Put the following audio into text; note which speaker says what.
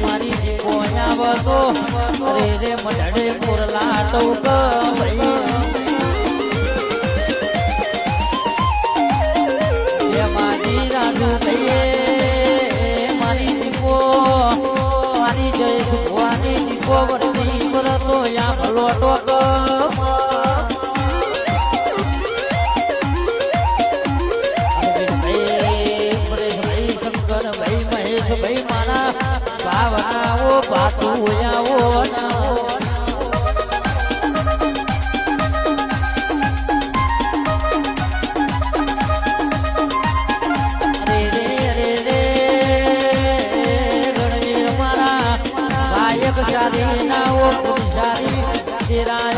Speaker 1: મારી જીવો આવતો રે રે મઢડે મોરલા ટોક મારી રાજુ મારી જીવો મારી જય સુવાની જીવો વરતી વરતો યા ભલો ટોક ભાઈ મારા ભાવનાઓ પાતુયાઓ અરે રે અરે રે રણવીર મારા ગાયક શાદી નાઓ પુરુષારી તેરા